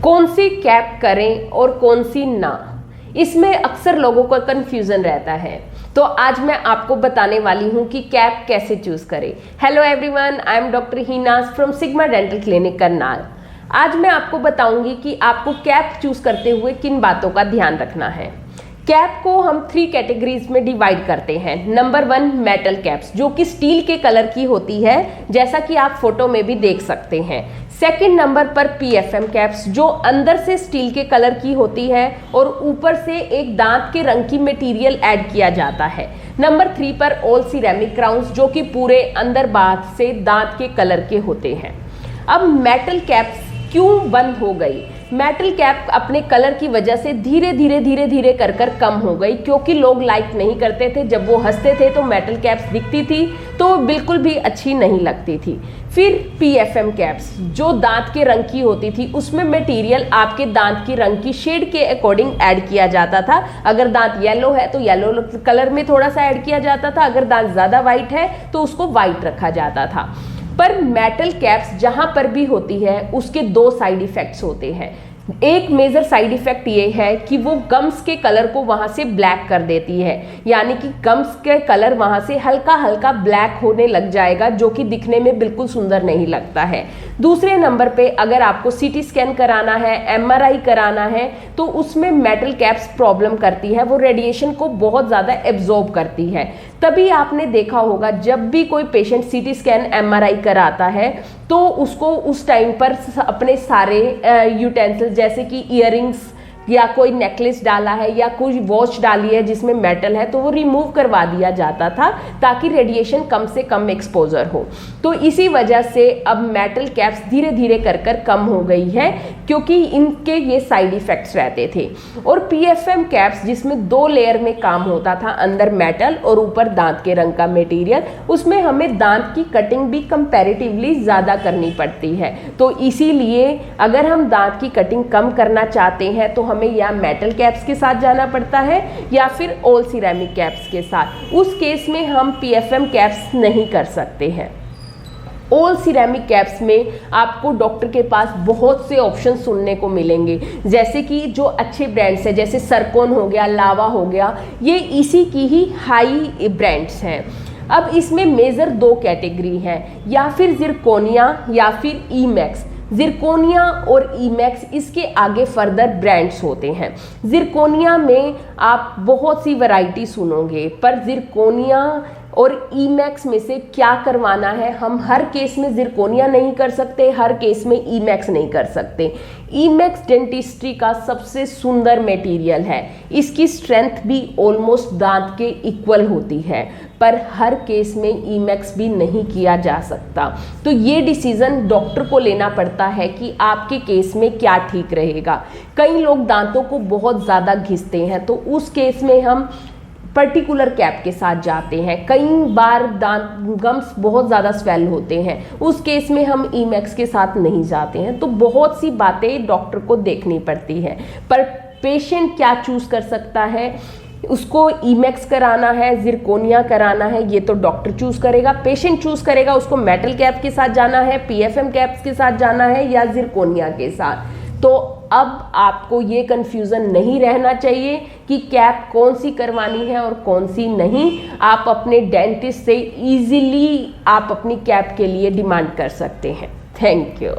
कौन C cap करें और कौन सी ना, इसमें अक्सर लोगों का कंफ्यूजन रहता है। तो आज मैं आपको बताने वाली हूँ कि कैप कैसे चूज करें। Hello everyone, I am doctor Heenaz from Sigma Dental Clinic Karnal. आज मैं आपको बताऊंगी कि आपको कैप चूज करते हुए किन बातों का ध्यान रखना है। कैप को हम 3 कैटेगरीज में डिवाइड करते हैं। नंबर 1 मेटल कैप्स, जो कि स्टील के कलर की होती है, जैसा कि आप फोटो में भी देख सकते हैं। सेकंड नंबर पर PFM कैप्स, जो अंदर से स्टील के कलर की होती है और ऊपर से एक दांत के रंग की मटेरियल ऐड किया जाता है। नंबर 3 पर ऑल सिरेमिक क्राउन्स, जो कि पूरे अंदर बाहर से दांत के कलर के होते हैं। अब मेटल कैप्स क्यों बंद हो गई? मेटल कैप अपने कलर की वजह से धीरे धीरे कर कम हो गई, क्योंकि लोग लाइक नहीं करते थे। जब वो हंसते थे तो मेटल कैप्स दिखती थी तो वो बिल्कुल भी अच्छी नहीं लगती थी। फिर PFM कैप्स, जो दांत के रंग की होती थी, उसमें मटेरियल आपके दांत की रंग की शेड के अकॉर्डिंग ऐड किया जाता था। अगर दांत येलो है तो येलो कलर में थोड़ा सा ऐड किया जाता था, अगर दांत ज़्यादा वाइट है तो उसको वाइट रखा जाता था। पर मेटल कैप्स जहां पर भी होती है उसके 2 साइड इफेक्ट्स होते हैं। एक मेजर साइड इफेक्ट ये है कि वो गम्स के कलर को वहां से ब्लैक कर देती है, यानी कि गम्स के कलर वहां से हल्का हल्का ब्लैक होने लग जाएगा, जो कि दिखने में बिल्कुल सुंदर नहीं लगता है। दूसरे नंबर पे अगर आपको CT स्कैन कराना है, MRI कराना है, तो उसमें मेटल कैप्स प्रॉब्लम करती है। वो रेडिएशन को बहुत ज़्यादा एब्जॉर्ब करती है। तभी आपने देखा होगा जब भी कोई पेशेंट CT स्कैन MRI कराता है तो उसको उस टाइम पर अपने सारे यूटेंसिल, जैसे कि इयररिंग्स या कोई नेकलेस डाला है या कोई वॉच डाली है जिसमें मेटल है, तो वो रिमूव करवा दिया जाता था ताकि रेडिएशन कम से कम एक्सपोजर हो। तो इसी वजह से अब मेटल कैप्स धीरे धीरे कर कम हो गई है, क्योंकि इनके ये साइड इफेक्ट्स रहते थे। और PFM कैप्स, जिसमें 2 लेयर में काम होता था, अंदर मेटल और ऊपर दांत के रंग का मटेरियल, उसमें हमें दांत की कटिंग भी कंपैरेटिवली ज़्यादा करनी पड़ती है। तो इसीलिए अगर हम दांत की कटिंग कम करना चाहते हैं तो हमें या मेटल कैप्स के साथ जाना पड़ता है या फिर ऑल सिरेमिक कैप्स के साथ। उस केस में हम PFM कैप्स नहीं कर सकते हैं। ऑल सिरेमिक कैप्स में आपको डॉक्टर के पास बहुत से ऑप्शन सुनने को मिलेंगे, जैसे कि जो अच्छे ब्रांड्स हैं, जैसे सरकोन हो गया, लावा हो गया, ये इसी की ही हाई ब्रांड्स हैं। अब इसमें मेजर 2 कैटेगरी हैं, या फिर जिरकोनिया या फिर ईमैक्स। जिरकोनिया और ईमैक्स, इसके आगे फर्दर ब्रांड्स होते हैं। जिरकोनिया में आप बहुत सी वैरायटी सुनोगे, पर जिरकोनिया और ईमैक्स में से क्या करवाना है, हम हर केस में जिरकोनिया नहीं कर सकते, हर केस में ईमैक्स नहीं कर सकते। ईमैक्स डेंटिस्ट्री का सबसे सुंदर मटेरियल है, इसकी स्ट्रेंथ भी ऑलमोस्ट दांत के इक्वल होती है, पर हर केस में ईमैक्स भी नहीं किया जा सकता। तो ये डिसीजन डॉक्टर को लेना पड़ता है कि आपके केस में क्या ठीक रहेगा। कई लोग दांतों को बहुत ज़्यादा घिसते हैं, तो उस केस में हम पर्टिकुलर कैप के साथ जाते हैं। कई बार दांत गम्स बहुत ज़्यादा स्वेल होते हैं, उस केस में हम ईमैक्स के साथ नहीं जाते हैं। तो बहुत सी बातें डॉक्टर को देखनी पड़ती है, पर पेशेंट क्या चूज़ कर सकता है, उसको ईमैक्स कराना है, जिरकोनिया कराना है, ये तो डॉक्टर चूज़ करेगा। पेशेंट चूज़ करेगा उसको मेटल कैप के साथ जाना है, PFM कैप्स के साथ जाना है या जिरकोनिया के साथ। तो अब आपको ये कन्फ्यूज़न नहीं रहना चाहिए कि कैप कौन सी करवानी है और कौन सी नहीं। आप अपने डेंटिस्ट से इजीली आप अपनी कैप के लिए डिमांड कर सकते हैं। Thank you.